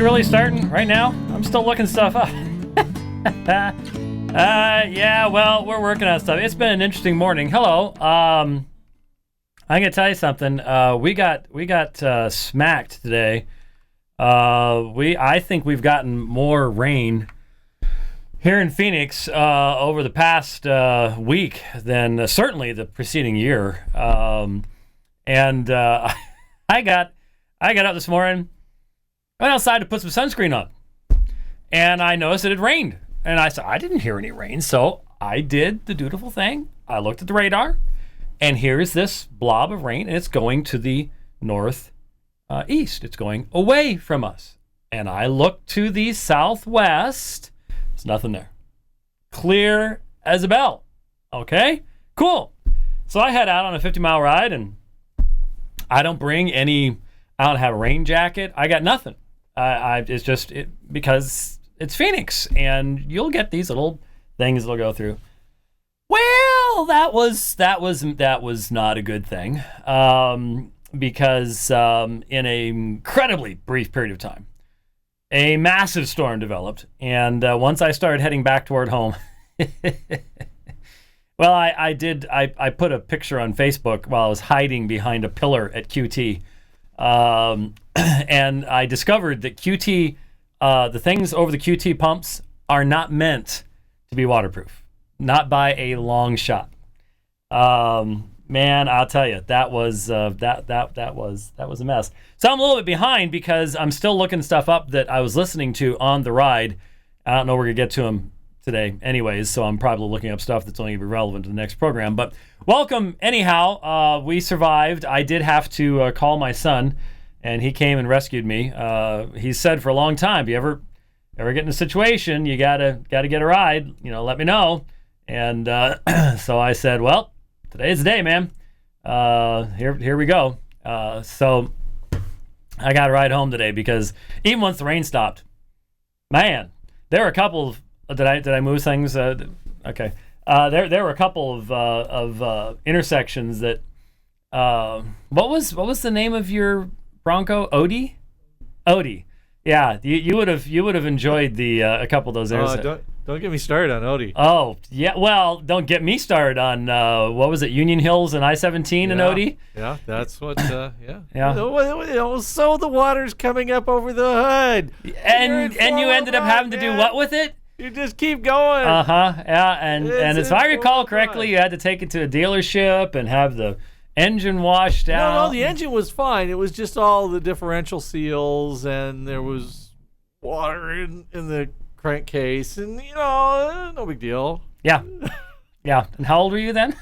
really starting right now? I'm still looking stuff up. Yeah, well, we're working on stuff. It's been an interesting morning. Hello. I'm gonna tell you something. We got smacked today. I think we've gotten more rain here in Phoenix over the past week than certainly the preceding year. And I got up this morning, went outside to put some sunscreen on, and I noticed it had rained. And I said, I didn't hear any rain, so I did the dutiful thing. I looked at the radar, and here's this blob of rain, and it's going to the north east. It's going away from us. And I looked to the southwest. There's nothing there. Clear as a bell. Okay, cool. So I head out on a 50-mile ride, and I don't have a rain jacket. I got nothing. It's just because it's Phoenix, and you'll get these little things that'll go through. Well, that was not a good thing, because in an incredibly brief period of time, a massive storm developed, and once I started heading back toward home, well, I put a picture on Facebook while I was hiding behind a pillar at QT, and I discovered that QT, the things over the QT pumps are not meant to be waterproof, not by a long shot. Man, I'll tell you, that was a mess. So I'm a little bit behind because I'm still looking stuff up that I was listening to on the ride. I don't know we're gonna get to them today anyways, so I'm probably looking up stuff that's only gonna be relevant to the next program. But welcome anyhow. We survived. I did have to call my son, and he came and rescued me. He said for a long time, if you ever get in a situation, you gotta get a ride, let me know. And so I said, well, today's the day, man. Here we go. So I got a ride home today because even once the rain stopped, man, there were a couple of, did I move things? Okay. There were a couple of intersections that, what was the name of your Bronco? Odie. Yeah, you would have enjoyed the a couple of those intersections. Don't get me started on Odie. Oh yeah, well, don't get me started on what was it, Union Hills and I-17 and Odie. Yeah, that's what. Yeah. Yeah. So the water's coming up over the hood, and you ended up having to do what with it? You just keep going. Yeah, and if I recall correctly, you had to take it to a dealership and have the engine washed out. No, the engine was fine. It was just all the differential seals, and there was water in the crankcase, and no big deal. Yeah. And how old were you then?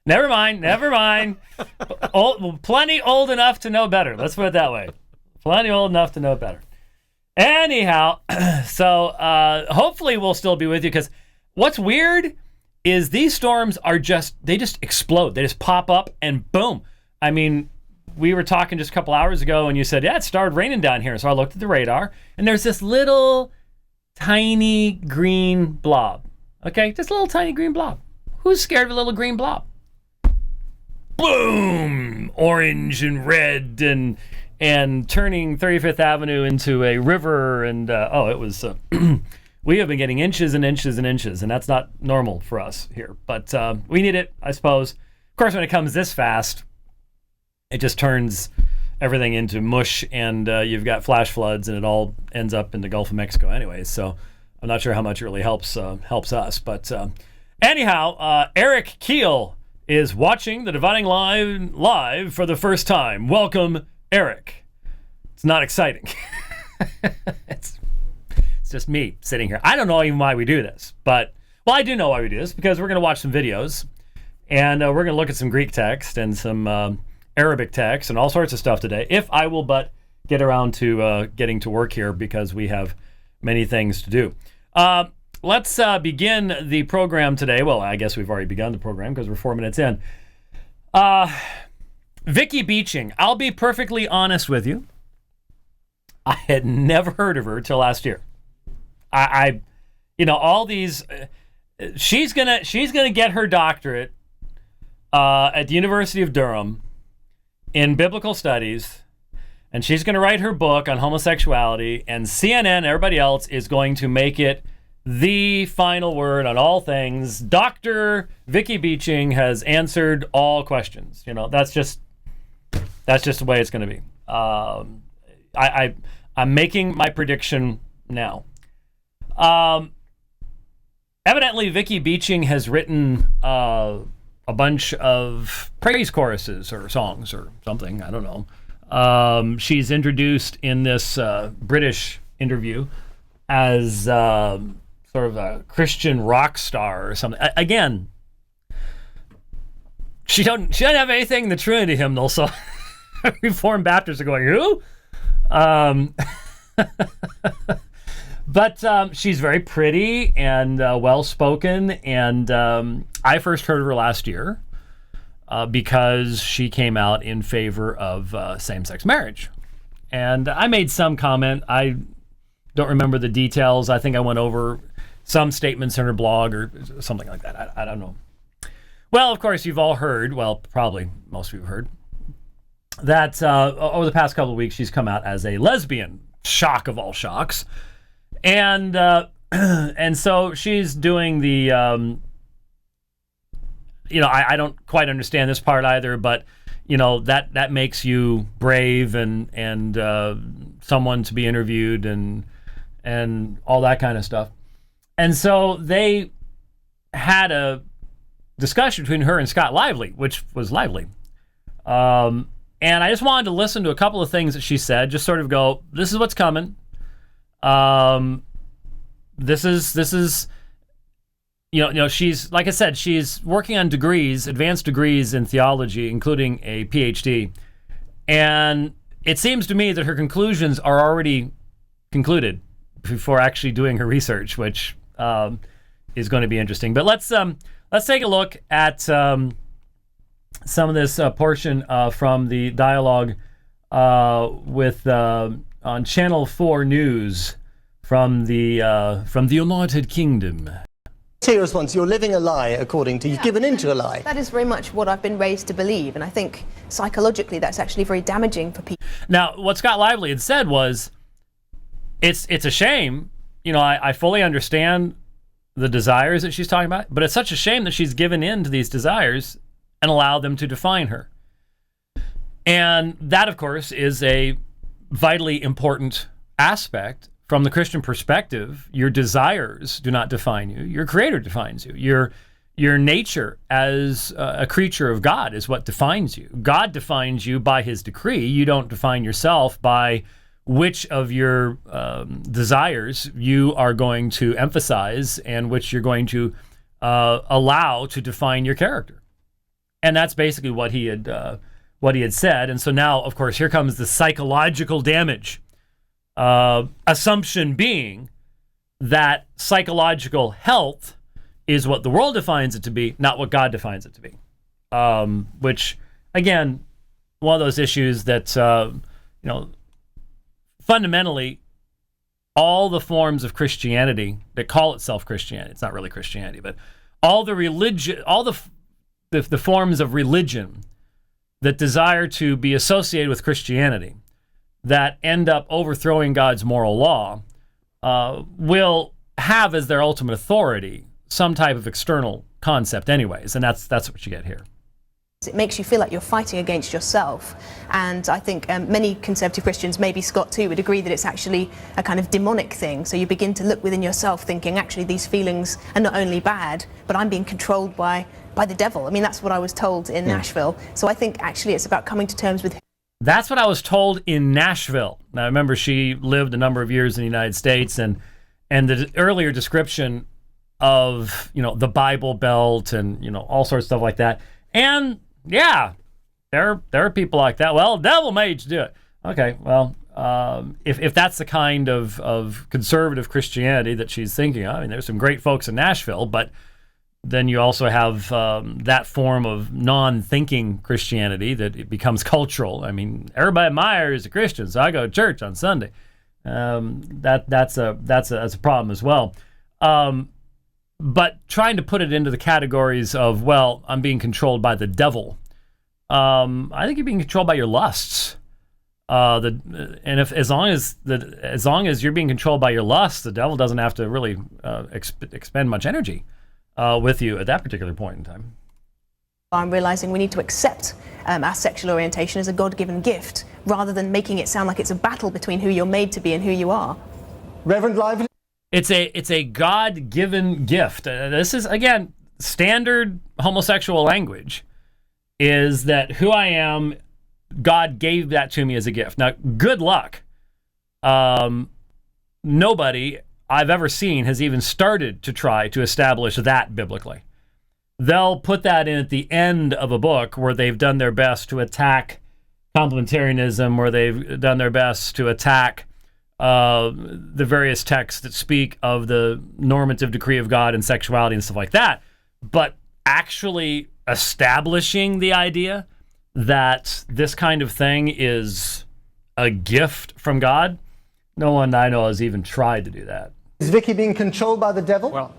Never mind. Plenty old enough to know better. Let's put it that way. Plenty old enough to know better. Anyhow, so hopefully we'll still be with you, because what's weird is these storms they just explode. They just pop up and boom. I mean, we were talking just a couple hours ago and you said, yeah, it started raining down here. So I looked at the radar and there's this little tiny green blob. Okay, just a little tiny green blob. Who's scared of a little green blob? Boom! Orange and red and turning 35th Avenue into a river, and it was we have been getting inches and inches and inches, and that's not normal for us here, but we need it, I suppose. Of course, when it comes this fast, it just turns everything into mush, and you've got flash floods, and it all ends up in the Gulf of Mexico anyways, so I'm not sure how much it really helps us, but anyhow, Eric Keel is watching the Dividing Line live for the first time. Welcome, Eric. It's not exciting. It's just me sitting here. I don't know even why we do this, but, well, I do know why we do this, because we're going to watch some videos, and we're going to look at some Greek text and some Arabic text and all sorts of stuff today, if I will but get around to getting to work here, because we have many things to do. Let's begin the program today. Well, I guess we've already begun the program because we're 4 minutes in. Vicky Beeching, I'll be perfectly honest with you. I had never heard of her till last year. All these. She's gonna get her doctorate at the University of Durham in biblical studies, and she's going to write her book on homosexuality, and CNN and everybody else is going to make it the final word on all things. Dr. Vicky Beeching has answered all questions. That's just the way it's going to be. I'm making my prediction now. Evidently, Vicky Beeching has written a bunch of praise choruses or songs or something. I don't know. She's introduced in this British interview as sort of a Christian rock star or something. Again, she doesn't have anything in the Trinity hymnal, so Reformed Baptists are going, who? But she's very pretty and well-spoken, and I first heard of her last year because she came out in favor of same-sex marriage. And I made some comment. I don't remember the details. I think I went over some statements in her blog or something like that. I don't know. Well, of course, you've all heard, well, probably most of you have heard, that over the past couple of weeks, she's come out as a lesbian. Shock of all shocks. And so she's doing the, I don't quite understand this part either, but, that makes you brave and someone to be interviewed and all that kind of stuff. And so they had a discussion between her and Scott Lively, which was lively. And I just wanted to listen to a couple of things that she said, just sort of go, this is what's coming. This is, she's, like I said, she's working on degrees, advanced degrees in theology, including a PhD. And it seems to me that her conclusions are already concluded before actually doing her research, which is going to be interesting. But let's take a look at some of this portion from the dialogue with on Channel 4 News from the United Kingdom. Your response, you're living a lie according to, you've given into a lie. That is very much what I've been raised to believe, and I think psychologically that's actually very damaging for people. Now, what Scott Lively had said was, it's a shame, I fully understand the desires that she's talking about, but it's such a shame that she's given in to these desires and allowed them to define her. And that, of course, is a vitally important aspect from the Christian perspective. Your desires do not define you. Your Creator defines you. Your nature as a creature of God is what defines you. God defines you by His decree. You don't define yourself by which of your desires you are going to emphasize and which you're going to allow to define your character. And that's basically what he had said. And so now, of course, here comes the psychological damage. Assumption being that psychological health is what the world defines it to be, not what God defines it to be. Which, again, one of those issues that, fundamentally, all the forms of Christianity that call itself Christianity, it's not really Christianity, but all the religion, all the forms of religion that desire to be associated with Christianity, that end up overthrowing God's moral law, will have as their ultimate authority some type of external concept anyways, and that's what you get here. It makes you feel like you're fighting against yourself, and I think many conservative Christians, maybe Scott too, would agree that it's actually a kind of demonic thing. So you begin to look within yourself thinking, actually these feelings are not only bad, but I'm being controlled by the devil. I mean, that's what I was told in Nashville. So I think actually it's about coming to terms with... That's what I was told in Nashville. Now, remember, she lived a number of years in the United States, and the earlier description of, the Bible Belt and, all sorts of stuff like that. And yeah, there are people like that. Well, the devil made you do it. Okay, well, if that's the kind of conservative Christianity that she's thinking of, I mean, there's some great folks in Nashville, but then you also have that form of non-thinking Christianity that it becomes cultural. I mean, everybody in my area is a Christian, so I go to church on Sunday. That's a problem as well. But trying to put it into the categories of, well, I'm being controlled by the devil. I think you're being controlled by your lusts. And if as long as you're being controlled by your lust, the devil doesn't have to really expend much energy with you at that particular point in time. I'm realizing we need to accept our sexual orientation as a God-given gift, rather than making it sound like it's a battle between who you're made to be and who you are. Reverend Lively? It's a God-given gift. This is, again, standard homosexual language, is that who I am, God gave that to me as a gift. Now, good luck. Nobody I've ever seen has even started to try to establish that biblically. They'll put that in at the end of a book where they've done their best to attack complementarianism, where they've done their best to attack the various texts that speak of the normative decree of God and sexuality and stuff like that. But actually establishing the idea that this kind of thing is a gift from God, no one I know has even tried to do that. Is Vicky being controlled by the devil? Well,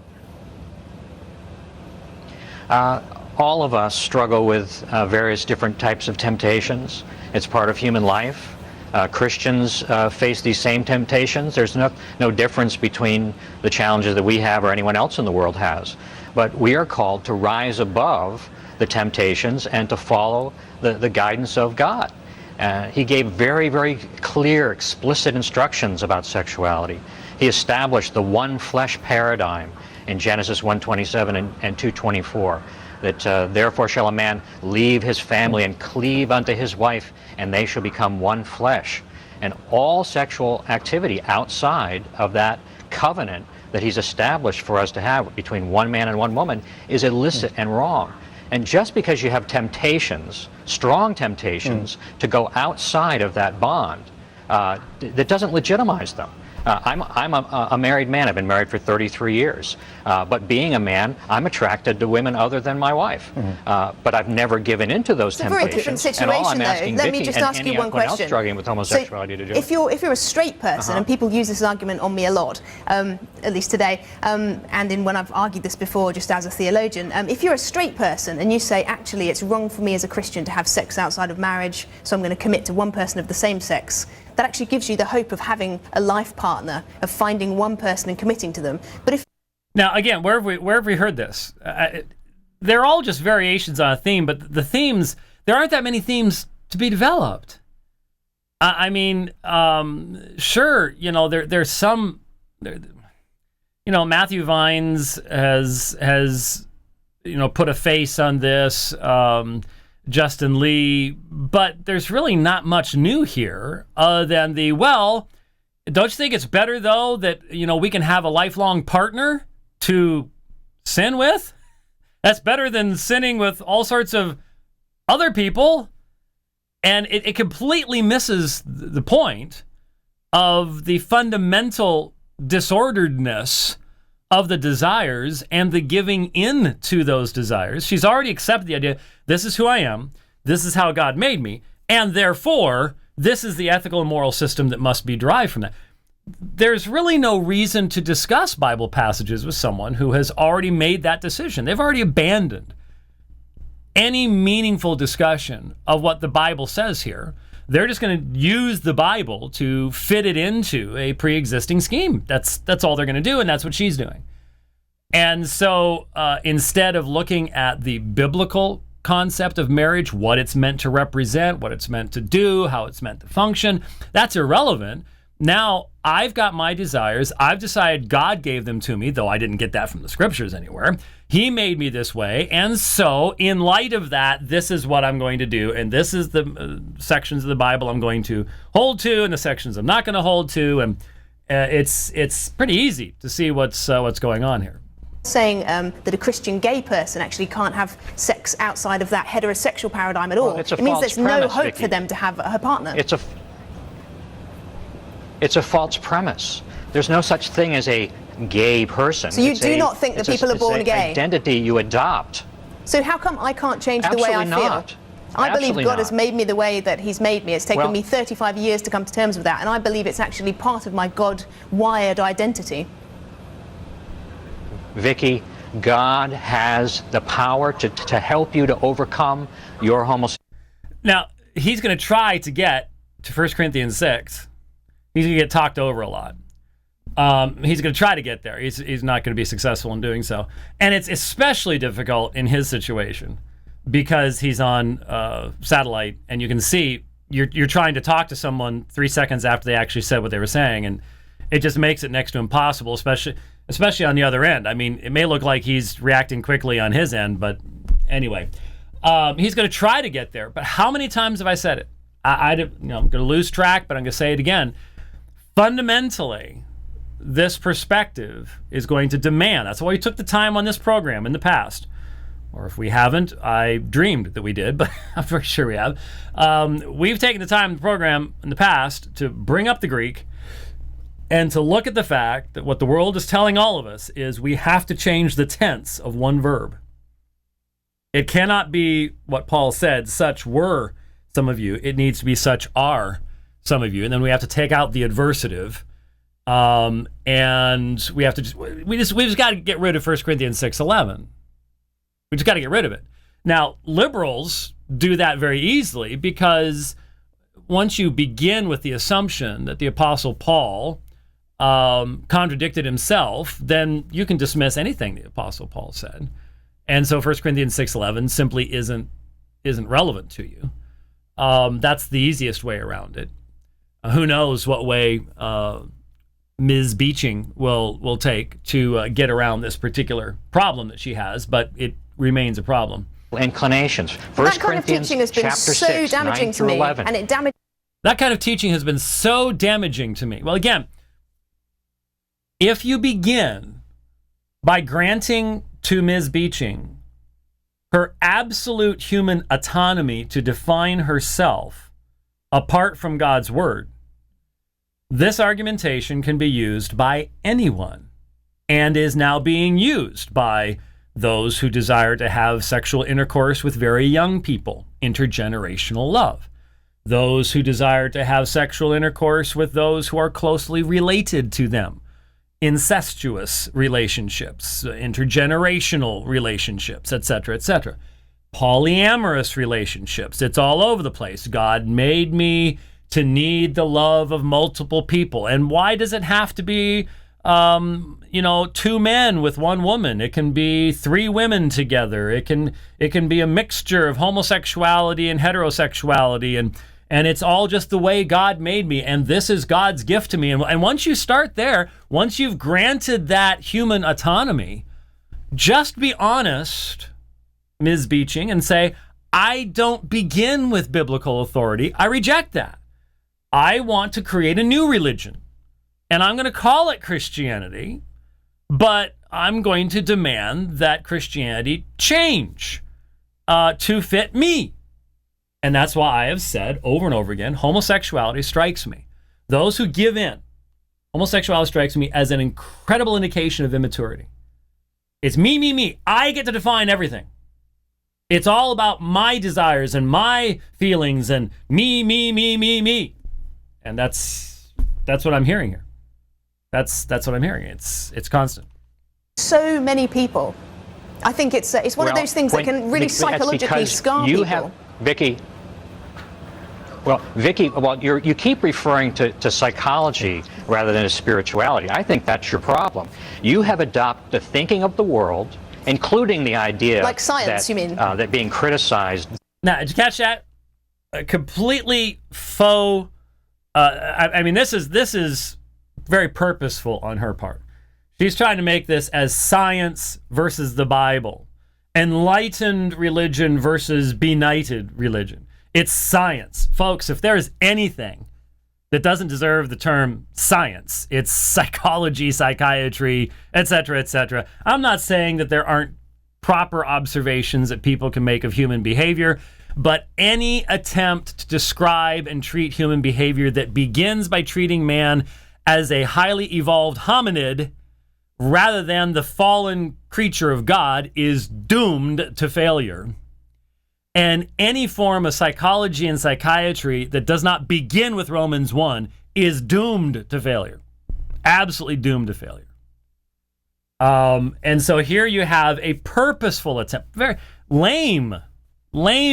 all of us struggle with various different types of temptations. It's part of human life. Christians face these same temptations. There's no difference between the challenges that we have or anyone else in the world has. But we are called to rise above the temptations and to follow the guidance of God. He gave very, very clear, explicit instructions about sexuality. He established the one flesh paradigm in Genesis 1:27 and 2:24, that therefore shall a man leave his family and cleave unto his wife, and they shall become one flesh. And all sexual activity outside of that covenant that he's established for us to have between one man and one woman is illicit and wrong. And just because you have temptations, strong temptations, to go outside of that bond, that doesn't legitimize them. I'm a married man. I've been married for 33 years. But being a man, I'm attracted to women other than my wife. But I've never given into those temptations. It's a very different situation, and all I'm though. asking Let Vicky me just and ask you one anyone else question. struggling with homosexuality to do. If you're a straight person, and people use this argument on me a lot, at least today, and when I've argued this before, just as a theologian, if you're a straight person and you say, actually, it's wrong for me as a Christian to have sex outside of marriage, so I'm going to commit to one person of the same sex, that actually gives you the hope of having a life partner, of finding one person and committing to them. But if Now, again, where have we heard this? They're all just variations on a theme, but the themes, there aren't that many themes to be developed. I mean, sure, there's some, Matthew Vines has put a face on this, Justin Lee, but there's really not much new here other than don't you think it's better, though, that, we can have a lifelong partner to sin with? That's better than sinning with all sorts of other people. And it completely misses the point of the fundamental disorderedness of the desires and the giving in to those desires. She's already accepted the idea, this is who I am, this is how God made me, and therefore, this is the ethical and moral system that must be derived from that. There's really no reason to discuss Bible passages with someone who has already made that decision. They've already abandoned any meaningful discussion of what the Bible says here. They're just going to use the Bible to fit it into a pre-existing scheme. That's all they're going to do, and that's what she's doing. And so instead of looking at the biblical concept of marriage, what it's meant to represent, what it's meant to do, how it's meant to function, that's irrelevant. Now, I've got my desires. I've decided God gave them to me, though I didn't get that from the scriptures anywhere. He made me this way. And so, in light of that, this is what I'm going to do. And this is the sections of the Bible I'm going to hold to, and the sections I'm not going to hold to. And it's pretty easy to see what's going on here. saying that a Christian gay person actually can't have sex outside of that heterosexual paradigm at all. Well, it's a it means false there's no premise, hope Vicky. for them to have a partner. It's a false premise. There's no such thing as a gay person. So you do not think that people are born gay? It's an identity you adopt. So how come I can't change the way I Absolutely feel? not. I believe Absolutely God has not. made me the way that he's made me. It's taken Well- me 35 years to come to terms with that, and I believe it's actually part of my God-wired identity. Vicky, God has the power to help you to overcome your homosexuality. Now, he's going to try to get to 1 Corinthians 6, he's going to get talked over a lot. He's going to try to get there. He's not going to be successful in doing so. And it's especially difficult in his situation because he's on satellite, and you can see you're trying to talk to someone 3 seconds after they actually said what they were saying, and it just makes it next to impossible, especially on the other end. I mean, it may look like he's reacting quickly on his end, but anyway, he's going to try to get there. But how many times have I said it? I'm going to lose track, but I'm going to say it again. Fundamentally, this perspective is going to demand. That's why we took the time on this program in the past. Or if we haven't, I dreamed that we did, but I'm pretty sure we have. We've taken the time in the program in the past to bring up the Greek and to look at the fact that what the world is telling all of us is we have to change the tense of one verb. It cannot be what Paul said, such were some of you. It needs to be such are some of you. And then we have to take out the adversative. And we have to we just got to get rid of 1 Corinthians 6:11. We just got to get rid of it. Now, liberals do that very easily because once you begin with the assumption that the Apostle Paul contradicted himself, then you can dismiss anything the Apostle Paul said. And so 1 Corinthians 6:11 simply isn't relevant to you. That's the easiest way around it. Who knows what way Ms. Beeching will take to get around this particular problem that she has, but it remains a problem. Inclinations. That kind of teaching has been so damaging to me, and it damaged. That kind of teaching has been so damaging to me. Well, again, if you begin by granting to Ms. Beeching her absolute human autonomy to define herself apart from God's word, this argumentation can be used by anyone and is now being used by those who desire to have sexual intercourse with very young people, intergenerational love. Those who desire to have sexual intercourse with those who are closely related to them, incestuous relationships, intergenerational relationships, etc., etc. Polyamorous relationships. It's all over the place. God made me to need the love of multiple people. And why does it have to be, 2 men with 1 woman? It can be 3 women together. It can be a mixture of homosexuality and heterosexuality, and it's all just the way God made me, and this is God's gift to me. And once you start there, once you've granted that human autonomy, just be honest, Ms. Beeching, and say, I don't begin with biblical authority. I reject that. I want to create a new religion, and I'm going to call it Christianity, but I'm going to demand that Christianity change to fit me. And that's why I have said over and over again, homosexuality strikes me. Those who give in, homosexuality strikes me as an incredible indication of immaturity. It's me, me, me. I get to define everything. It's all about my desires and my feelings and me, me, me, me, me. And that's what I'm hearing here. That's what I'm hearing. It's constant. So many people. I think it's one of those things that can really psychologically scar people. Vicky, you keep referring to psychology rather than to spirituality. I think that's your problem. You have adopted the thinking of the world, including the idea like science, you mean? That being criticized. Now, did you catch that? Completely faux. I mean, this is very purposeful on her part. She's trying to make this as science versus the Bible, enlightened religion versus benighted religion. It's science. Folks, if there is anything that doesn't deserve the term science, it's psychology, psychiatry, etc., etc. I'm not saying that there aren't proper observations that people can make of human behavior, but any attempt to describe and treat human behavior that begins by treating man as a highly evolved hominid rather than the fallen creature of God is doomed to failure. And any form of psychology and psychiatry that does not begin with Romans 1 is doomed to failure. Absolutely doomed to failure. And so here you have a purposeful attempt, very lame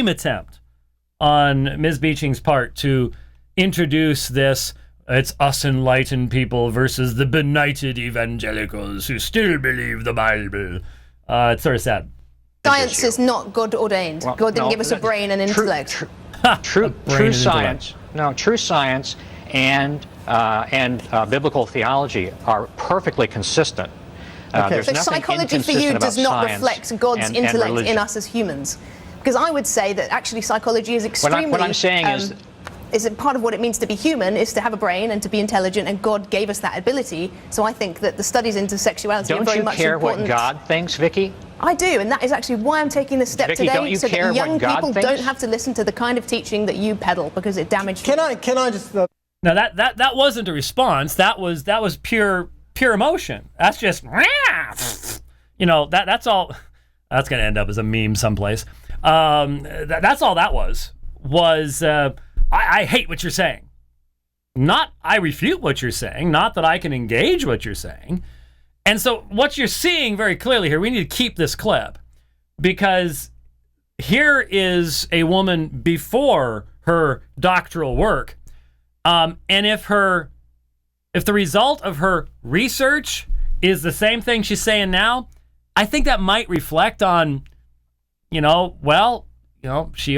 attempt on Ms. Beeching's part to introduce this. It's us enlightened people versus the benighted evangelicals who still believe the Bible. It's sort of sad. Science is not God ordained. Well, God didn't no, give us a brain and intellect. True science. No, true science and biblical theology are perfectly consistent. There's So nothing psychology for you inconsistent does about not science reflect God's and intellect religion. in us as humans. Because I would say that actually psychology is extremely... What I'm saying is that part of what it means to be human is to have a brain and to be intelligent, and God gave us that ability. So I think that the studies into sexuality are very much important. Don't you care what God thinks, Vicky? I do, and that is actually why I'm taking this step Vicky, today, don't you so care that young what God people thinks? don't have to listen to the kind of teaching that you peddle, because it damaged Can I just... Now that wasn't a response. That was pure emotion. That's just, that's all. That's gonna end up as a meme someplace. That's all that was. I hate what you're saying. Not I refute what you're saying. Not that I can engage what you're saying. And so what you're seeing very clearly here, we need to keep this clip, because here is a woman before her doctoral work. And if the result of her research is the same thing she's saying now, I think that might reflect on, she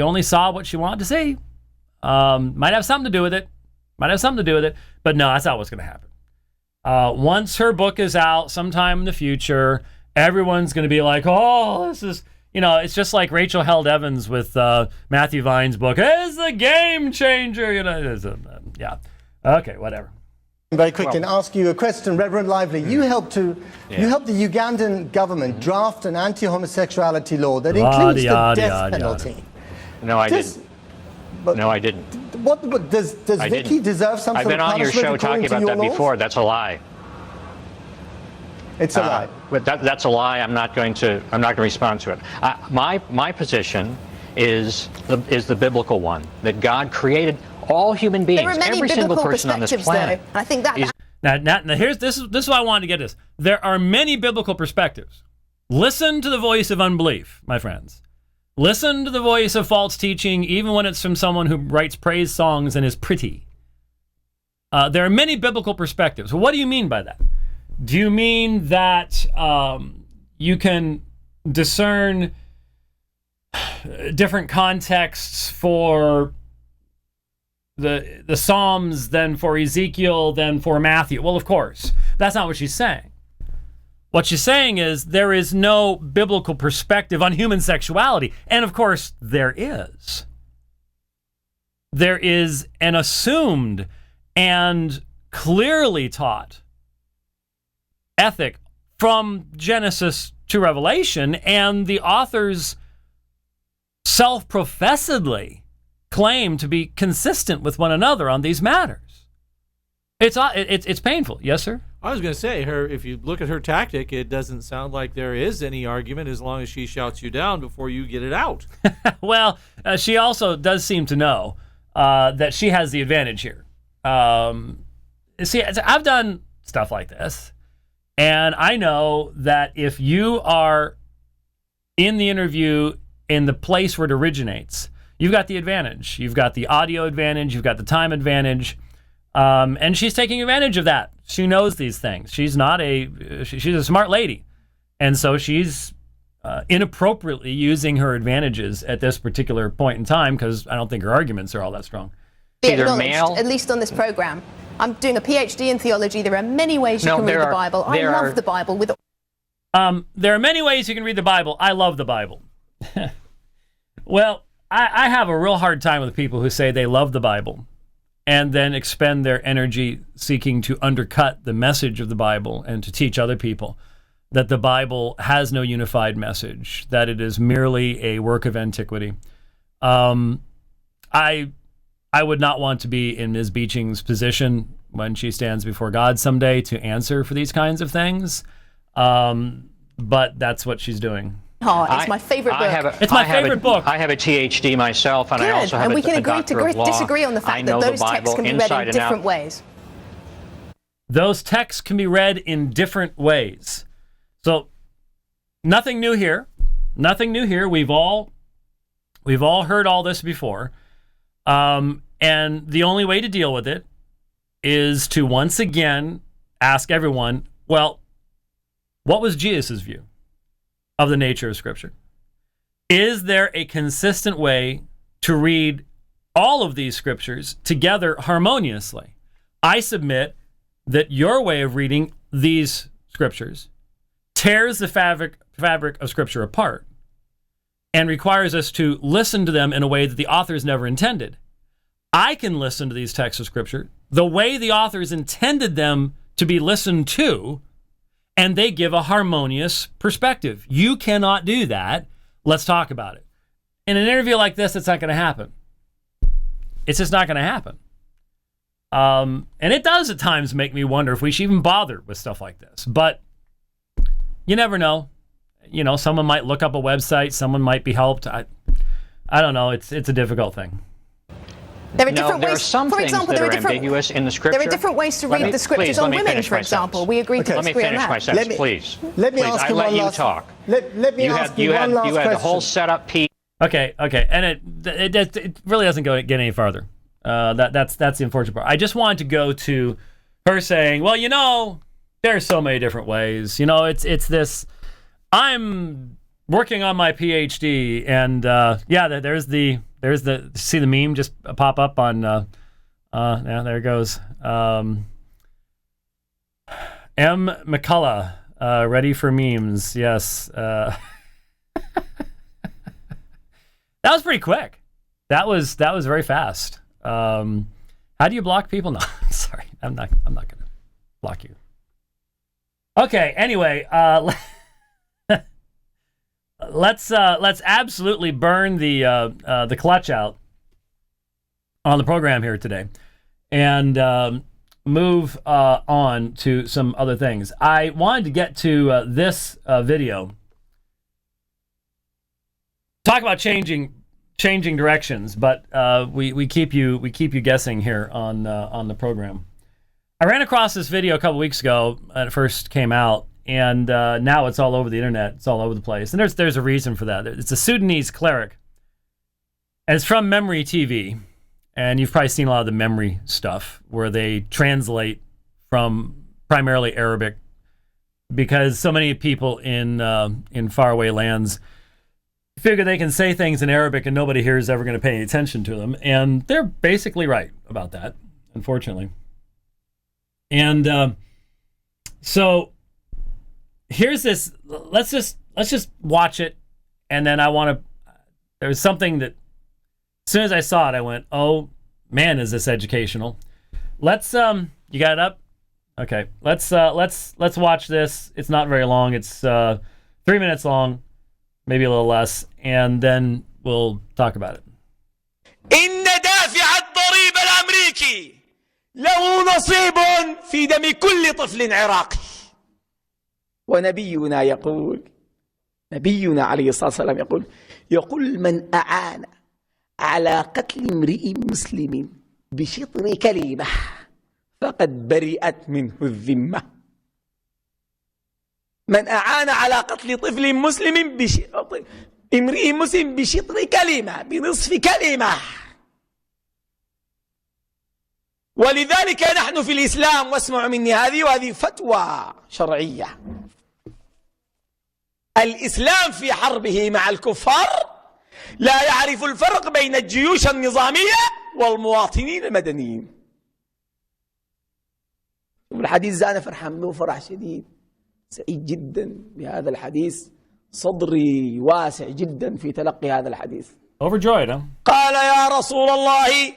only saw what she wanted to see. Might have something to do with it. But no, that's not what's going to happen. Once her book is out sometime in the future, everyone's going to be like, oh, this is, it's just like Rachel Held Evans with Matthew Vine's book. It's a game changer. Yeah. Okay, whatever. Very quickly and ask you a question, Reverend Lively. You helped the Ugandan government draft an anti-homosexuality law that includes the death penalty. No, I didn't. No, I didn't. What does Vicky deserve some I've sort been of on your punishment show talking according to about your that laws? before. That's a lie. It's a lie. But that's a lie. I'm not going to respond to it. My position is the biblical one, that God created all human beings, There are many every single biblical person on this perspectives, planet. though. And I think that... Now here's this is why I wanted to get this. There are many biblical perspectives. Listen to the voice of unbelief, my friends. Listen to the voice of false teaching, even when it's from someone who writes praise songs and is pretty. There are many biblical perspectives. What do you mean by that? Do you mean that you can discern different contexts for the Psalms than for Ezekiel than for Matthew? Well, of course. That's not what she's saying. What she's saying is there is no biblical perspective on human sexuality. And of course, there is. There is an assumed and clearly taught ethic from Genesis to Revelation, and the authors self-professedly claim to be consistent with one another on these matters. It's painful. Yes, sir? I was going to say, if you look at her tactic, it doesn't sound like there is any argument as long as she shouts you down before you get it out. Well, she also does seem to know that she has the advantage here. See, I've done stuff like this, and I know that if you are in the interview in the place where it originates, you've got the advantage. You've got the audio advantage. You've got the time advantage. And she's taking advantage of that. She knows these things. She's a smart lady. And so she's inappropriately using her advantages at this particular point in time, because I don't think her arguments are all that strong. Either male, at least on this program. I'm doing a PhD in theology. There are many ways you can read the Bible. I love the Bible. There are many ways you can read the Bible. I love the Bible. Well, I have a real hard time with people who say they love the Bible and then expend their energy seeking to undercut the message of the Bible and to teach other people that the Bible has no unified message, that it is merely a work of antiquity. I would not want to be in Ms. Beeching's position when she stands before God someday to answer for these kinds of things, but that's what she's doing. It's my favorite book. It's my favorite book. I have a PhD myself, and I also have and we can a agree doctor of law. disagree on the fact that those texts can be read in different ways. Those texts can be read in different ways. So, nothing new here. Nothing new here. We've all heard all this before. And And the only way to deal with it is to once again ask everyone, well, what was Jesus' view of the nature of Scripture? Is there a consistent way to read all of these Scriptures together harmoniously? I submit that your way of reading these Scriptures tears the fabric of Scripture apart and requires us to listen to them in a way that the authors never intended. I can listen to these texts of Scripture the way the authors intended them to be listened to, and they give a harmonious perspective. You cannot do that. Let's talk about it. In an interview like this, it's not going to happen. It's just not going to happen. And it does at times make me wonder if we should even bother with stuff like this. But you never know. You know, someone might look up a website. Someone might be helped. I don't know. It's a difficult thing. There are different there ways. are some for things example, that there are ambiguous in the Scripture. There are different ways to read the Scriptures on women, for example. We agree to Let me disagree on finish that. my sentence, please. Let me Please, ask I you let one you last. talk. Let me ask you one last You had the whole question. setup piece. Okay, and it really doesn't get any farther. That's the unfortunate part. I just wanted to go to her saying, well, you know, there's so many different ways. You know, it's this. I'm working on my PhD, and there's the see the meme just pop up on. Yeah, there it goes. M. McCullough, ready for memes. Yes. That was pretty quick. That was very fast. How do you block people? No, sorry, I'm not going to block you. Okay. Anyway, let's absolutely burn the clutch out on the program here today, and move on to some other things. I wanted to get to this video. Talk about changing directions, but we keep you guessing here on the program. I ran across this video a couple weeks ago when it first came out, and now it's all over the internet. It's all over the place, and there's a reason for that. It's a Sudanese cleric, and it's from Memory TV, and you've probably seen a lot of the Memory stuff where they translate from primarily Arabic, because so many people in faraway lands figure they can say things in Arabic and nobody here is ever going to pay any attention to them. And they're basically right about that, unfortunately. And so here's this. Let's just watch it. And then there was something that as soon as I saw it, I went, oh man, is this educational? Let's you got it up? Okay. Let's watch this. It's not very long. It's 3 minutes long. Maybe a little less, and then we'll talk about it. إن دافع الضريبة الأمريكي له نصيب في دم كل طفل عراقي. ونبينا يقول، نبينا عليه الصلاة والسلام يقول من أعان على قتل امرئ مسلم بشطر كلمة فقد برئت منه الذمة. من أعان على قتل طفل مسلم امرئ مسلم بشطر كلمة بنصف كلمة. ولذلك نحن في الإسلام، واسمعوا مني وهذه فتوى شرعية، الإسلام في حربه مع الكفار لا يعرف الفرق بين الجيوش النظامية والمواطنين المدنيين. الحديث أنا فرحان منه فرح شديد، سعيد جدا بهذا الحديث، صدري واسع جدا في تلقي هذا الحديث. Overjoyed, huh? قال يا رسول الله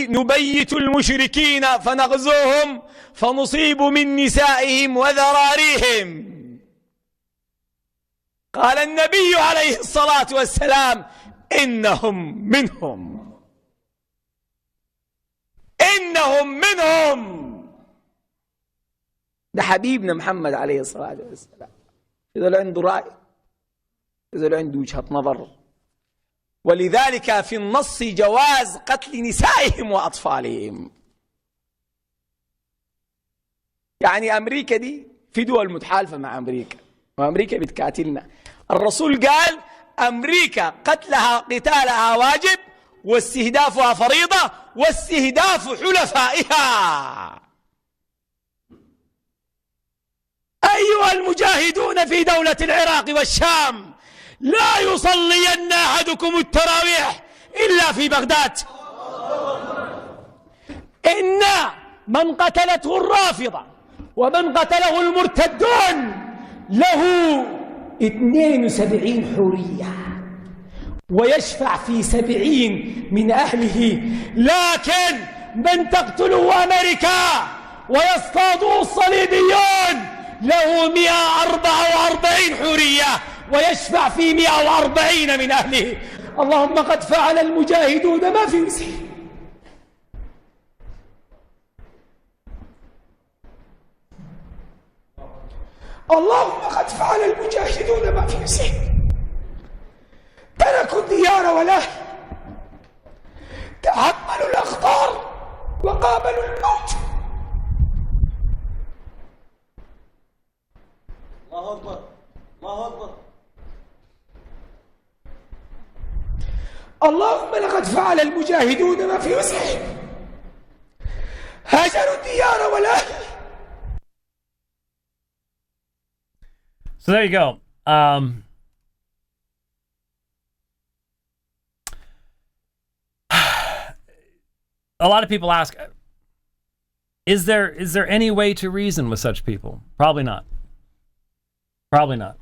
نبيت المشركين فنغزوهم فنصيب من نسائهم وذراريهم. قال النبي عليه الصلاة والسلام إنهم منهم، إنهم منهم. ده حبيبنا محمد عليه الصلاة والسلام. إذا عنده رأي، إذا عنده وجهة نظر. ولذلك في النص جواز قتل نسائهم وأطفالهم. يعني أمريكا دي في دول متحالفة مع أمريكا، وأمريكا بتقاتلنا. الرسول قال أمريكا قتلها قتالها واجب واستهدافها فريضة واستهداف حلفائها. أيها المجاهدون في دولة العراق والشام، لا يصلين أحدكم التراويح إلا في بغداد. إن من قتلته الرافضة ومن قتله المرتدون له 72 حورية ويشفع في 70 من أهله. لكن من تقتله أمريكا ويصطاده الصليبيون له 144 حورية ويشفع في 140 من أهله. اللهم قد فعل المجاهدون ما في وسعهم. اللهم قد فعل المجاهدون ما في وسعهم. تركوا الديار والأهل، تحملوا الأخطار وقابلوا الموت. الله أكبر، الله أكبر. اللهم لقد فعل المجاهدون ما في وسعهم، هاجروا الديار والأهل. So there you go. A lot of people ask, is there any way to reason with such people? Probably not. Probably not.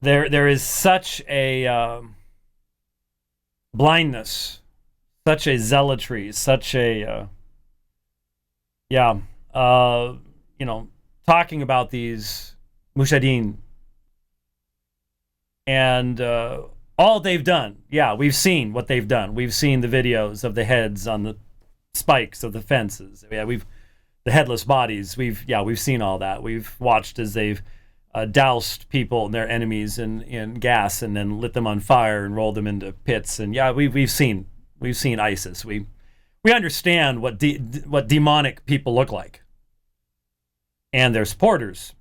There is such a blindness, such a zealotry, such a talking about these mushadeen and all they've done. Yeah, we've seen what they've done. We've seen the videos of the heads on the spikes of the fences. Yeah, the headless bodies. We've seen all that. We've watched as they've doused people and their enemies in gas and then lit them on fire and rolled them into pits. And yeah, we've seen ISIS. We understand what demonic people look like and their supporters.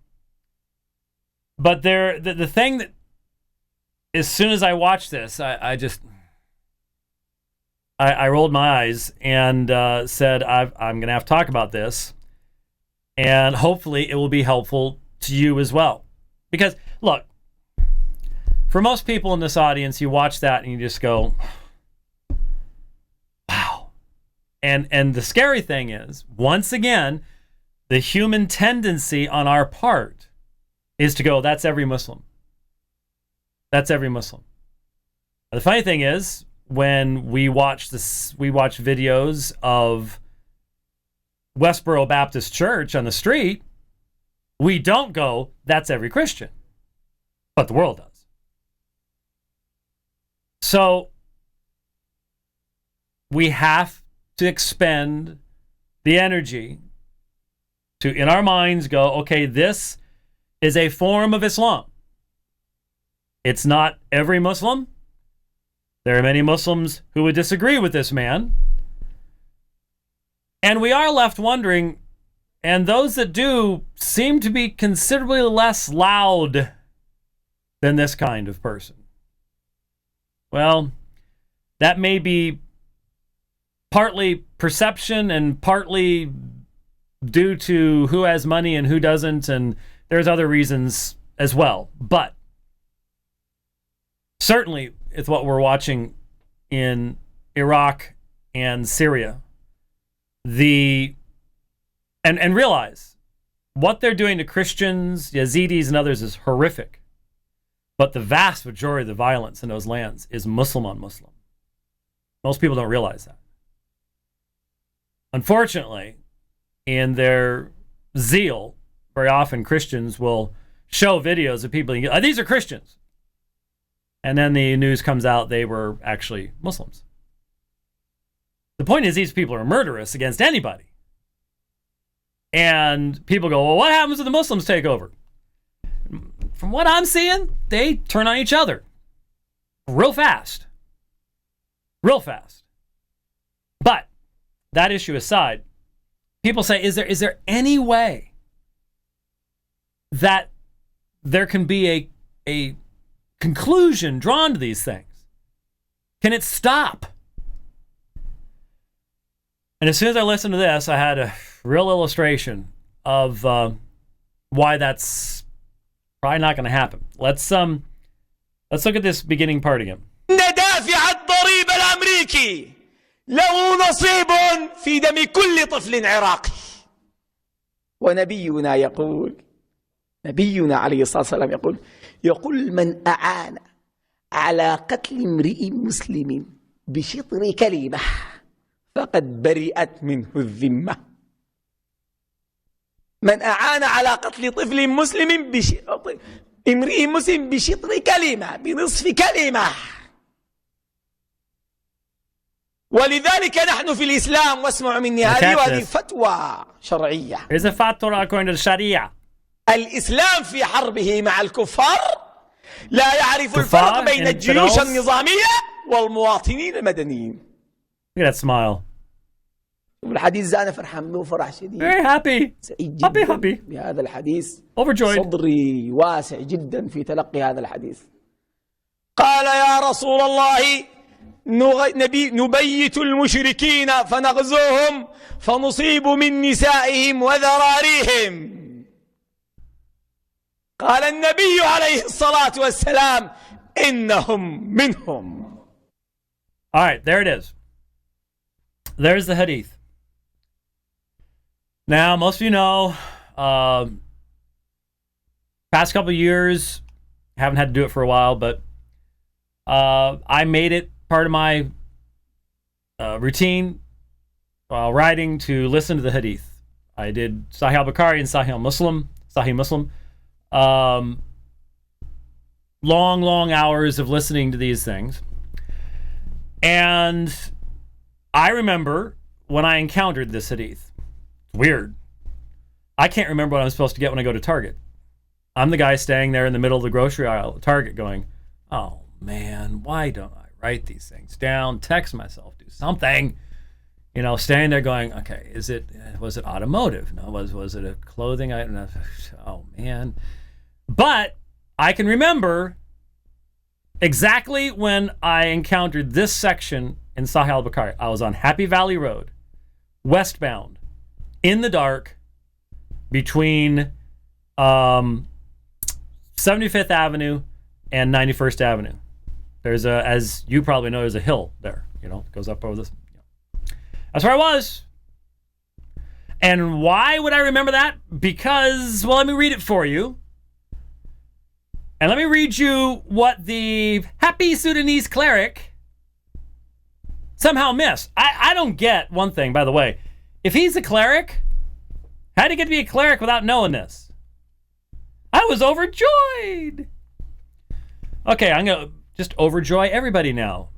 But the thing that, as soon as I watched this, I rolled my eyes and said, I'm going to have to talk about this, and hopefully it will be helpful to you as well. Because, look, for most people in this audience, you watch that and you just go, wow. And the scary thing is, once again, the human tendency on our part is to go, that's every Muslim. That's every Muslim. The funny thing is, when we watch videos of Westboro Baptist Church on the street, we don't go, that's every Christian. But the world does. So we have to expend the energy to, in our minds, go, okay, this is a form of Islam. It's not every Muslim. There are many Muslims who would disagree with this man. And we are left wondering, and those that do seem to be considerably less loud than this kind of person. Well, that may be partly perception and partly due to who has money and who doesn't, and there's other reasons as well. But certainly, it's what we're watching in Iraq and Syria. And realize what they're doing to Christians, Yazidis, and others is horrific. But the vast majority of the violence in those lands is Muslim on Muslim. Most people don't realize that. Unfortunately, in their zeal, very often Christians will show videos of people, these are Christians. And then the news comes out they were actually Muslims. The point is, these people are murderous against anybody. And people go, well, what happens when the Muslims take over? From what I'm seeing, they turn on each other. Real fast. Real fast. But that issue aside, people say, is there any way that there can be a conclusion drawn to these things? Can it stop? And as soon as I listened to this, I had a real illustration of why that's probably not going to happen. Let's look at this beginning part again. دافع الضريبة الأمريكي له نصيب في دم كل طفل عراقي. ونبينا يقول، نبينا عليه الصلاة والسلام يقول من أعان على قتل امرئ مسلم بشطر كلمة فقد برئت منه الذمة. من أعان على قتل طفل مسلم امرئ مسلم بشطر كلمة، بنصف كلمة. ولذلك نحن في الإسلام، واسمعوا مني هذه فتوى شرعية. Here's a fatwa according to the Sharia. الإسلام في حربه مع الكفار لا يعرف الفرق بين الجيوش النظامية والمواطنين المدنيين. Look at that smile. الحديث أنا فرحان له فرح شديد. Very happy. سعيد جدا happy. بهذا الحديث. Overjoyed. صدري واسع جدا في تلقي هذا الحديث. قال يا رسول الله نبيت المشركين فنغزوهم فنصيب من نسائهم وذراريهم. قال النبي عليه الصلاة والسلام إنهم منهم. All right, there it is. There's the hadith. Now, most of you know, past couple of years, haven't had to do it for a while, but I made it part of my routine while writing to listen to the hadith. I did Sahih al-Bukhari and Sahih Muslim. Long hours of listening to these things. And I remember when I encountered this hadith. Weird. I can't remember what I'm supposed to get when I go to Target. I'm the guy staying there in the middle of the grocery aisle at Target going, oh man, why don't I write these things down, text myself, do something? You know, staying there going, okay, was it automotive? No, was it a clothing item? Oh man. But I can remember exactly when I encountered this section in Sahih al-Bukhari. I was on Happy Valley Road, westbound, in the dark, between 75th Avenue and 91st Avenue. There's as you probably know, there's a hill there, it goes up over this. That's where I was. And why would I remember that? Because, well, let me read it for you. And let me read you what the happy Sudanese cleric somehow missed. I don't get one thing, by the way. If he's a cleric, how did he get to be a cleric without knowing this? I was overjoyed. Okay, I'm going to just overjoy everybody now.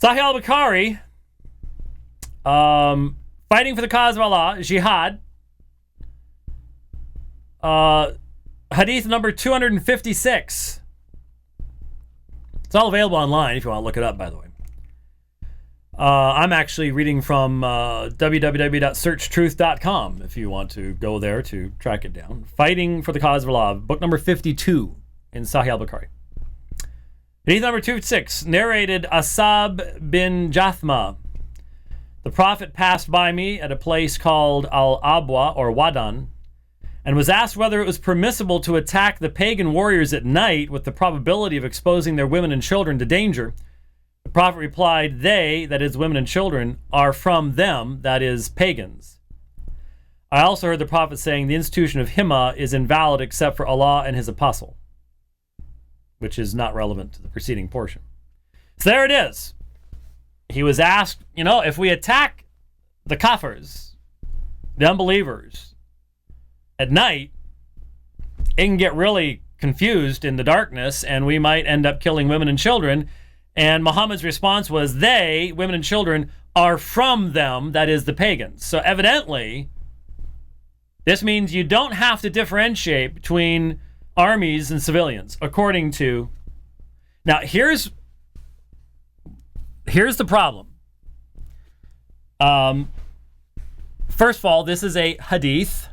Sahih al-Bukhari, fighting for the cause of Allah, jihad. Hadith number 256. It's all available online if you want to look it up, by the way. I'm actually reading from www.searchtruth.com if you want to go there to track it down. Fighting for the Cause of Allah, book number 52 in Sahih al-Bukhari. Hadith number 256, narrated Asab bin Jathma. The Prophet passed by me at a place called Al-Abwa, or Wadan, and was asked whether it was permissible to attack the pagan warriors at night with the probability of exposing their women and children to danger. The Prophet replied, they, that is women and children, are from them, that is pagans. I also heard the Prophet saying the institution of Himma is invalid except for Allah and his apostle, which is not relevant to the preceding portion. So there it is. He was asked, if we attack the kafirs, the unbelievers, at night, it can get really confused in the darkness, and we might end up killing women and children. And Muhammad's response was, they, women and children, are from them, that is the pagans. So evidently, this means you don't have to differentiate between armies and civilians, according to... Now, here's the problem. First of all, this is a hadith.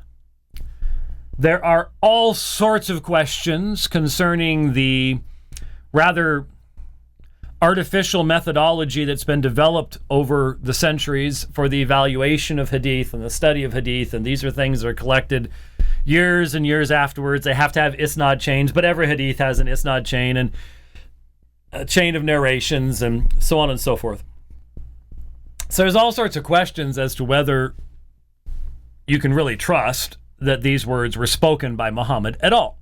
There are all sorts of questions concerning the rather artificial methodology that's been developed over the centuries for the evaluation of Hadith and the study of Hadith, and these are things that are collected years and years afterwards. They have to have isnad chains, but every Hadith has an isnad chain and a chain of narrations and so on and so forth. So there's all sorts of questions as to whether you can really trust that these words were spoken by Muhammad at all.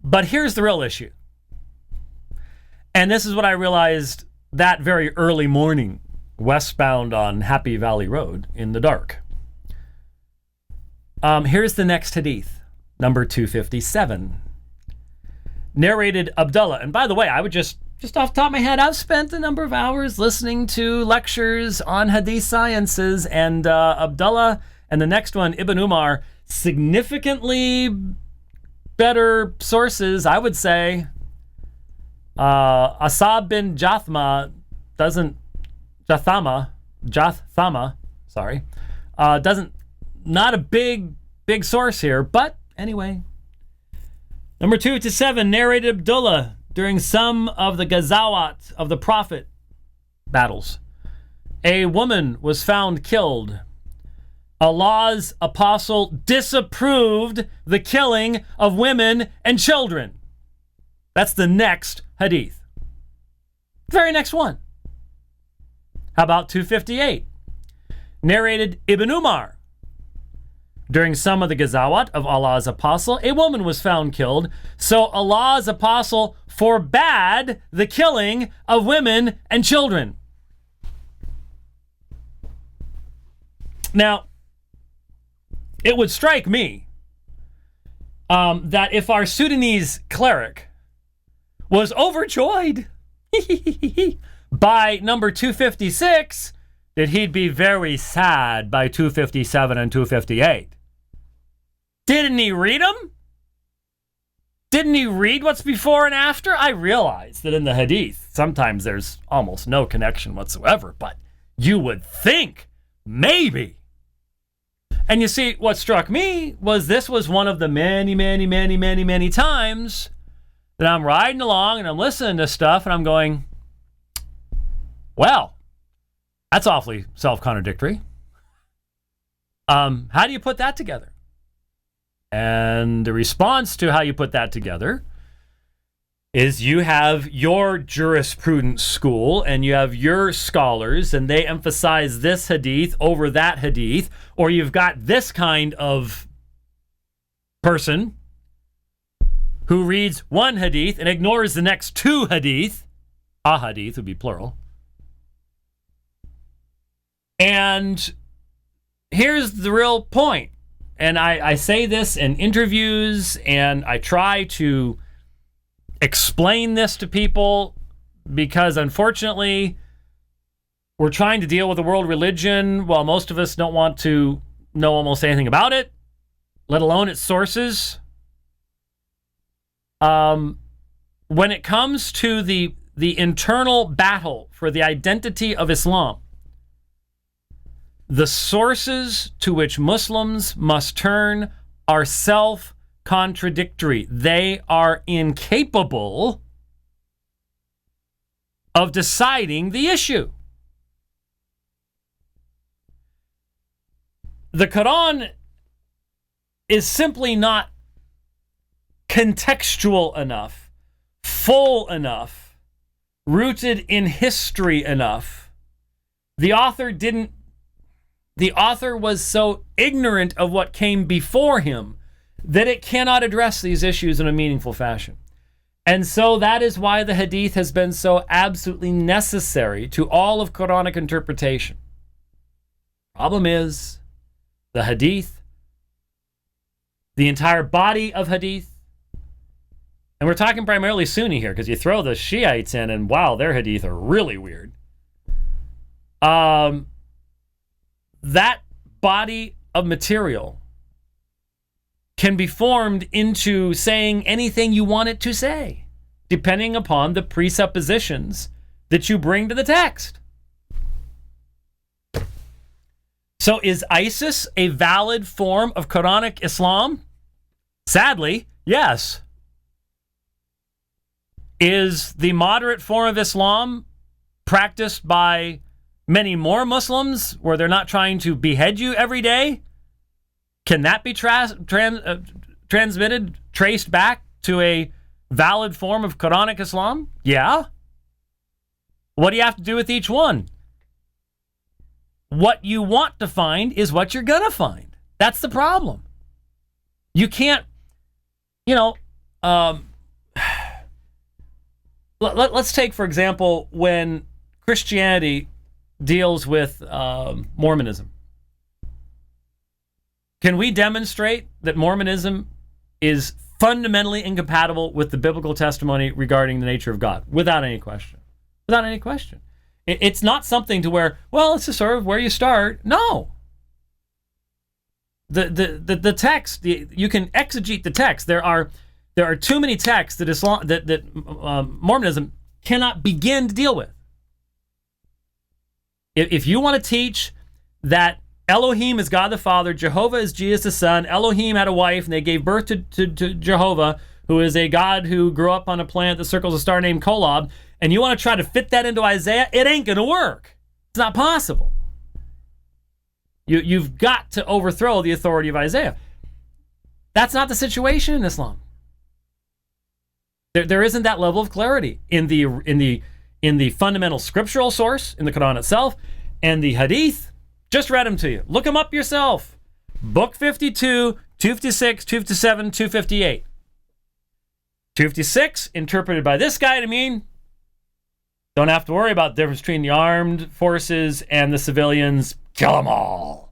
But here's the real issue. And this is what I realized that very early morning, westbound on Happy Valley Road in the dark. Here's the next hadith, number 257. Narrated Abdullah. And by the way, I would just off the top of my head, I've spent a number of hours listening to lectures on hadith sciences, and Abdullah and the next one, Ibn Umar, significantly better sources, I would say. Asab bin Jathama doesn't, not a big source here, but anyway. Number 257, narrated Abdullah during some of the Ghazawat of the Prophet battles. A woman was found killed. Allah's apostle disapproved the killing of women and children. That's the next hadith. Very next one. How about 258? Narrated Ibn Umar. During some of the Ghazawat of Allah's apostle, a woman was found killed. So Allah's apostle forbade the killing of women and children. Now, it would strike me that if our Sudanese cleric was overjoyed by number 256, that he'd be very sad by 257 and 258. Didn't he read them? Didn't he read what's before and after? I realize that in the hadith, sometimes there's almost no connection whatsoever, but you would think maybe. And you see, what struck me was this was one of the many times that I'm riding along and I'm listening to stuff and I'm going, well, that's awfully self-contradictory. How do you put that together? And the response to how you put that together is you have your jurisprudence school and you have your scholars and they emphasize this hadith over that hadith, or you've got this kind of person who reads one hadith and ignores the next two hadith. Ahadith would be plural. And here's the real point. And I say this in interviews and I try to explain this to people because unfortunately we're trying to deal with a world religion while most of us don't want to know almost anything about it, let alone its sources. When it comes to the internal battle for the identity of Islam, the sources to which Muslims must turn are self-contradictory. They are incapable of deciding the issue. The Quran is simply not contextual enough, full enough, rooted in history enough. The author was so ignorant of what came before him that it cannot address these issues in a meaningful fashion. And so that is why the hadith has been so absolutely necessary to all of Quranic interpretation. Problem is, the hadith, the entire body of hadith, and we're talking primarily Sunni here because you throw the Shiites in and wow, their hadith are really weird. That body of material can be formed into saying anything you want it to say, depending upon the presuppositions that you bring to the text. So is ISIS a valid form of Quranic Islam? Sadly, yes. Is the moderate form of Islam practiced by many more Muslims where they're not trying to behead you every day? Can that be transmitted, traced back to a valid form of Quranic Islam? Yeah. What do you have to do with each one? What you want to find is what you're going to find. That's the problem. You can't, let's take, for example, when Christianity deals with Mormonism. Can we demonstrate that Mormonism is fundamentally incompatible with the biblical testimony regarding the nature of God? Without any question. Without any question. It's not something to where, well, it's just sort of where you start. No. The text, you can exegete the text. There are too many texts that Mormonism cannot begin to deal with. If you want to teach that Elohim is God the Father, Jehovah is Jesus the Son, Elohim had a wife, and they gave birth to Jehovah, who is a God who grew up on a planet that circles a star named Kolob, and you want to try to fit that into Isaiah, it ain't going to work. It's not possible. You've got to overthrow the authority of Isaiah. That's not the situation in Islam. There isn't that level of clarity in the fundamental scriptural source, in the Quran itself, and the Hadith. Just read them to you. Look them up yourself. Book 52, 256, 257, 258. 256, interpreted by this guy to mean, don't have to worry about the difference between the armed forces and the civilians. Kill them all.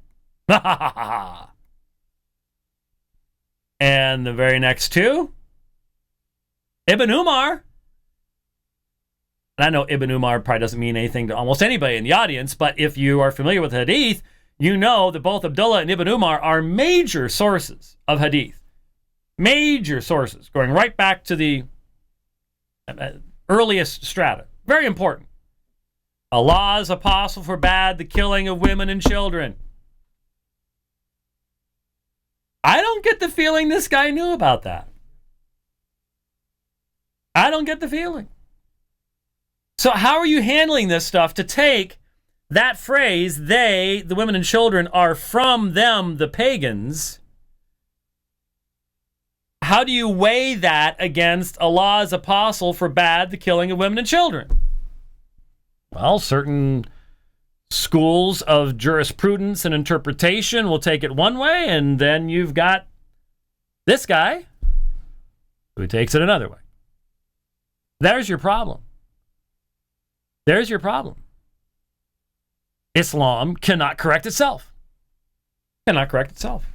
And the very next two, Ibn Umar. And I know Ibn Umar probably doesn't mean anything to almost anybody in the audience, but if you are familiar with Hadith, you know that both Abdullah and Ibn Umar are major sources of Hadith. Major sources, going right back to the earliest strata. Very important. Allah's apostle forbade the killing of women and children. I don't get the feeling this guy knew about that. I don't get the feeling. So how are you handling this stuff to take that phrase, they, the women and children, are from them, the pagans? How do you weigh that against Allah's apostle forbade the killing of women and children? Well, certain schools of jurisprudence and interpretation will take it one way, and then you've got this guy who takes it another way. There's your problem. There's your problem. Islam cannot correct itself. Cannot correct itself.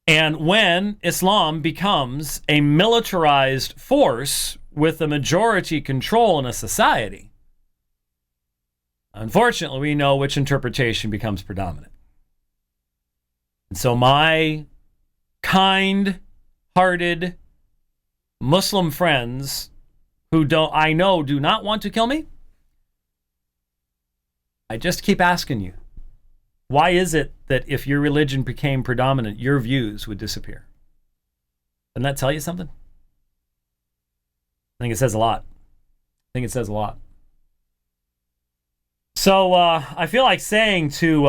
And when Islam becomes a militarized force with a majority control in a society, unfortunately, we know which interpretation becomes predominant. And so my kind-hearted Muslim friends who do not want to kill me, I just keep asking you, why is it that if your religion became predominant, your views would disappear? Doesn't that tell you something? I think it says a lot. So I feel like saying to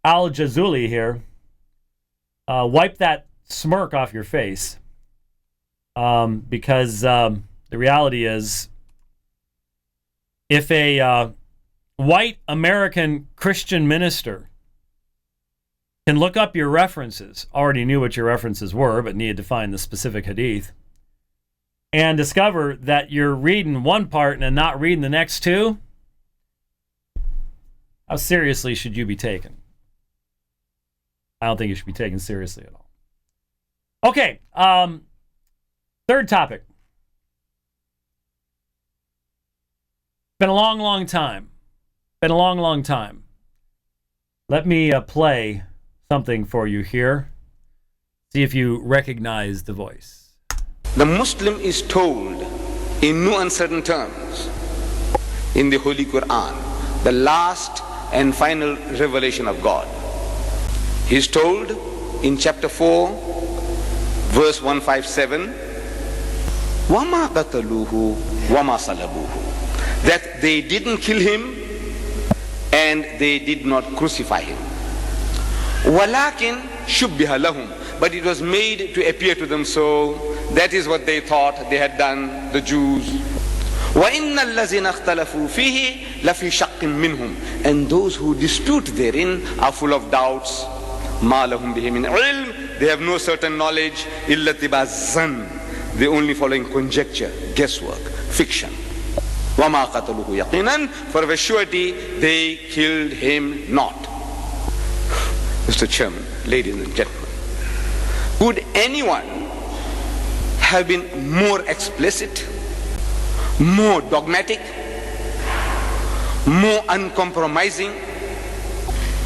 Al Jazuli here, wipe that smirk off your face, because the reality is, if a white American Christian minister can look up your references, already knew what your references were, but needed to find the specific hadith, and discover that you're reading one part and not reading the next two, how seriously should you be taken? I don't think you should be taken seriously at all. Okay, third topic. Been a long, long time. Let me play something for you here. See if you recognize the voice. The Muslim is told in no uncertain terms in the Holy Quran, the last and final revelation of God. He is told in chapter 4, verse 157, وَمَا قَتَلُوهُ وَمَا صَلَبُوهُ, that they didn't kill him and they did not crucify him. وَلَكِنْ شُبِّهَ لَهُمْ, but it was made to appear to them so. That is what they thought they had done, the Jews. وَإِنَّ الَّذِينَ اخْتَلَفُوا فِيهِ لَفِي شَقٍّ مِّنْهُمْ, and those who dispute therein are full of doubts. مَا لَهُمْ بِهِ مِنْ عِلْمٍ, they have no certain knowledge. إِلَّا اتِّبَاعَ الظَّنِّ, they only following conjecture, guesswork, fiction. وَمَا قَتَلُوهُ يَقِينًا, for of a surety they killed him not. Mr. Chairman, ladies and gentlemen, would anyone have been more explicit, more dogmatic, more uncompromising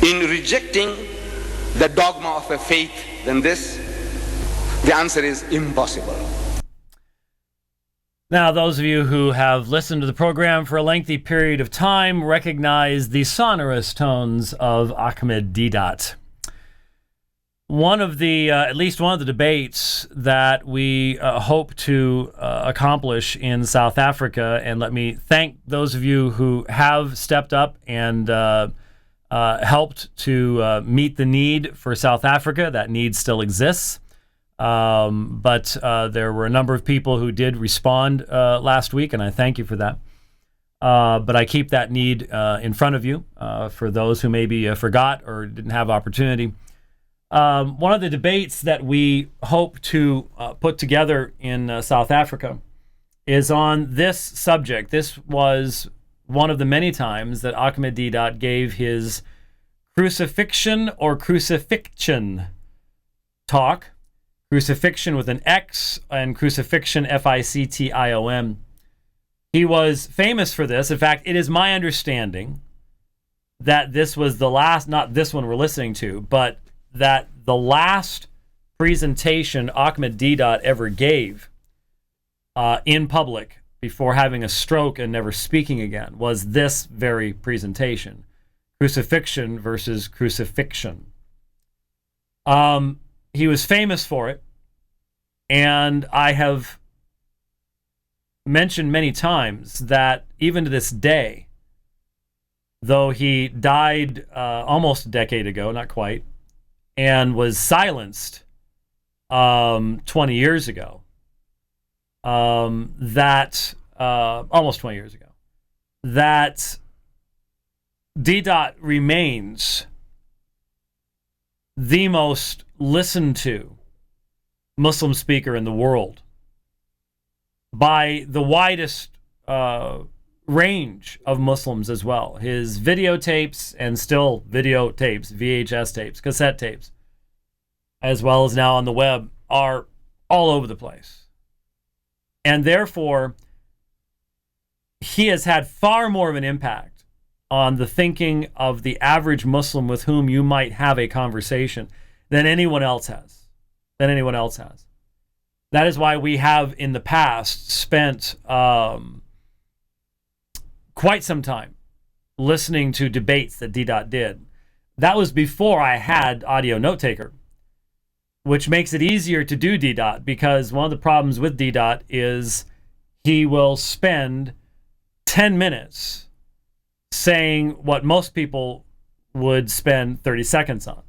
in rejecting the dogma of a faith than this? The answer is impossible. Now, those of you who have listened to the program for a lengthy period of time recognize the sonorous tones of Ahmed Deedat. One of the, at least one of the debates that we hope to accomplish in South Africa, and let me thank those of you who have stepped up and helped to meet the need for South Africa. That need still exists. But there were a number of people who did respond last week, and I thank you for that. But I keep that need in front of you for those who maybe forgot or didn't have opportunity. One of the debates that we hope to put together in South Africa is on this subject. This was one of the many times that Ahmed Deedat gave his crucifixion or crucifixion talk. Crucifixion with an X and crucifixion, F-I-C-T-I-O-N. He was famous for this. In fact, it is my understanding that this was the last, not this one we're listening to, but that the last presentation Ahmed Deedat ever gave in public before having a stroke and never speaking again was this very presentation. Crucifixion versus crucifixion. He was famous for it, and I have mentioned many times that even to this day, though he died almost a decade ago, not quite, and was silenced 20 years ago, almost 20 years ago, that Deedat remains the most listened to Muslim speaker in the world by the widest range of Muslims as well. His videotapes, and still videotapes, VHS tapes, cassette tapes, as well as now on the web, are all over the place. And therefore, he has had far more of an impact on the thinking of the average Muslim with whom you might have a conversation than anyone else has. That is why we have in the past spent quite some time listening to debates that Deedat did. That was before I had audio note taker, which makes it easier to do Deedat, because one of the problems with Deedat is he will spend 10 minutes saying what most people would spend 30 seconds on.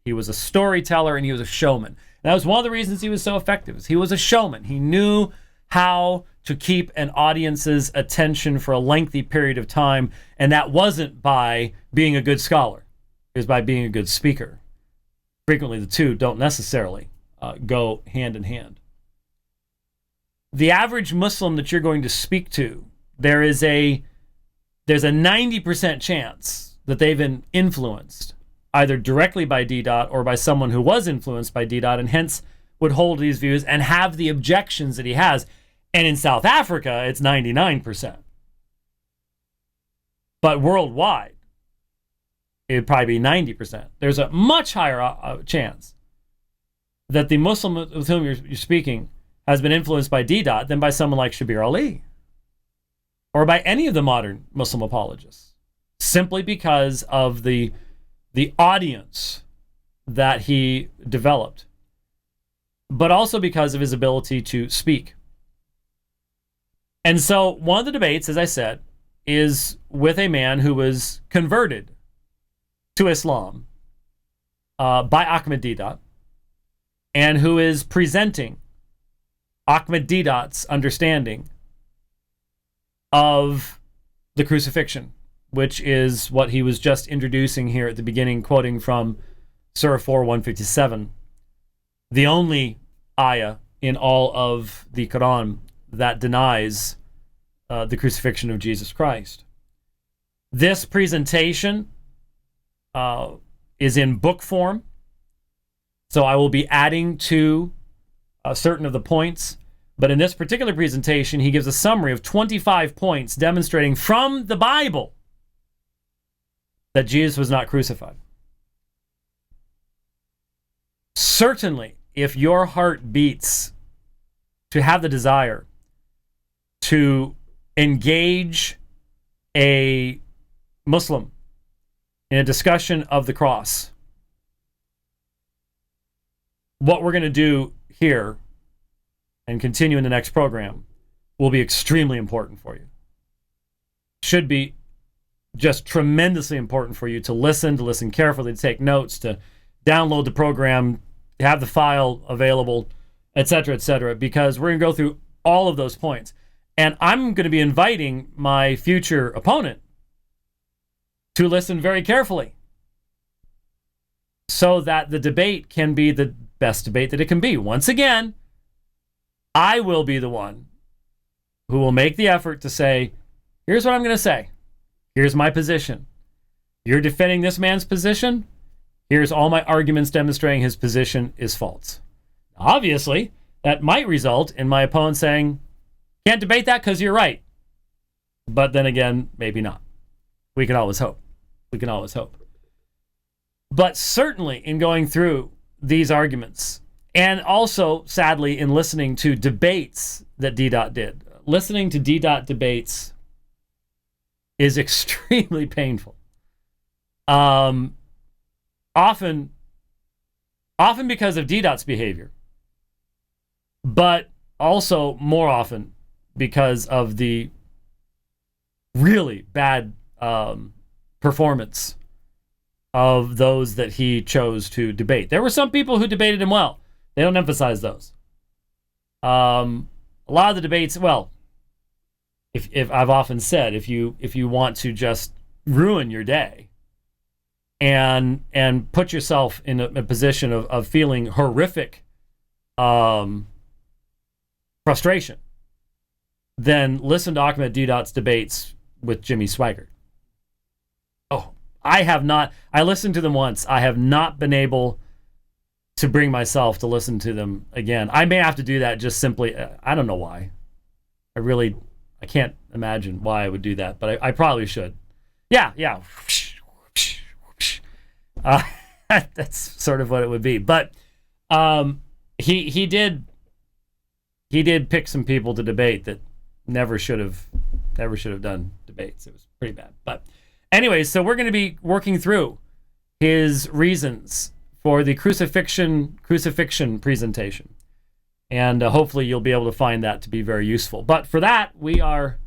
He was a storyteller and he was a showman. And that was one of the reasons he was so effective. He was a showman. He knew how to keep an audience's attention for a lengthy period of time, and that wasn't by being a good scholar. It was by being a good speaker. Frequently, the two don't necessarily go hand in hand. The average Muslim that you're going to speak to, there's a 90% chance that they've been influenced either directly by Deedat or by someone who was influenced by Deedat, and hence would hold these views and have the objections that he has. And in South Africa, it's 99%. But worldwide, it'd probably be 90%. There's a much higher chance that the Muslim with whom you're speaking has been influenced by Deedat than by someone like Shabir Ali or by any of the modern Muslim apologists. simply because of the audience that he developed, but also because of his ability to speak. And so one of the debates, as I said, is with a man who was converted to Islam by Ahmed Deedat, and who is presenting Ahmed Deedat's understanding of the crucifixion, which is what he was just introducing here at the beginning, quoting from Surah 4:157, the only ayah in all of the Quran that denies the crucifixion of Jesus Christ. This presentation is in book form, so I will be adding to certain of the points. But in this particular presentation, he gives a summary of 25 points demonstrating from the Bible that Jesus was not crucified. Certainly, if your heart beats to have the desire to engage a Muslim in a discussion of the cross, what we're going to do here and continue in the next program will be extremely important for you. Should be just tremendously important for you to listen carefully, to take notes, to download the program, have the file available, etc., because we're going to go through all of those points. And I'm going to be inviting my future opponent to listen very carefully so that the debate can be the best debate that it can be. Once again, I will be the one who will make the effort to say, here's what I'm going to say. Here's my position. You're defending this man's position. Here's all my arguments demonstrating his position is false. Obviously, that might result in my opponent saying, can't debate that because you're right. But then again, maybe not. We can always hope. But certainly in going through these arguments, and also, sadly, in listening to debates that Deedat did, listening to Deedat debates is extremely painful. Often because of Deedat's behavior, but also more often because of the really bad performance of those that he chose to debate. There were some people who debated him well. They don't emphasize those. A lot of the debates, well, if I've often said, if you want to just ruin your day and put yourself in a position of feeling horrific frustration, then listen to Ahmed Deedat's debates with Jimmy Swaggart. Oh, I listened to them once. I have not been able to bring myself to listen to them again. I may have to do that just simply, I don't know why. I can't imagine why I would do that, but I probably should. Yeah. That's sort of what it would be. But he did pick some people to debate that never should have done debates. It was pretty bad. But anyways, so we're going to be working through his reasons for the crucifixion presentation. And hopefully you'll be able to find that to be very useful. But for that, we are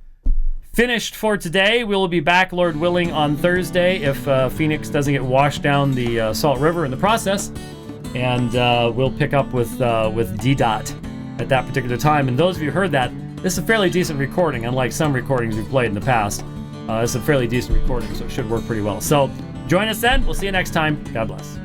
finished for today. We will be back, Lord willing, on Thursday if Phoenix doesn't get washed down the Salt River in the process. And we'll pick up with Deedat at that particular time. And those of you who heard that, this is a fairly decent recording, unlike some recordings we've played in the past. It's a fairly decent recording, so it should work pretty well. So join us then. We'll see you next time. God bless.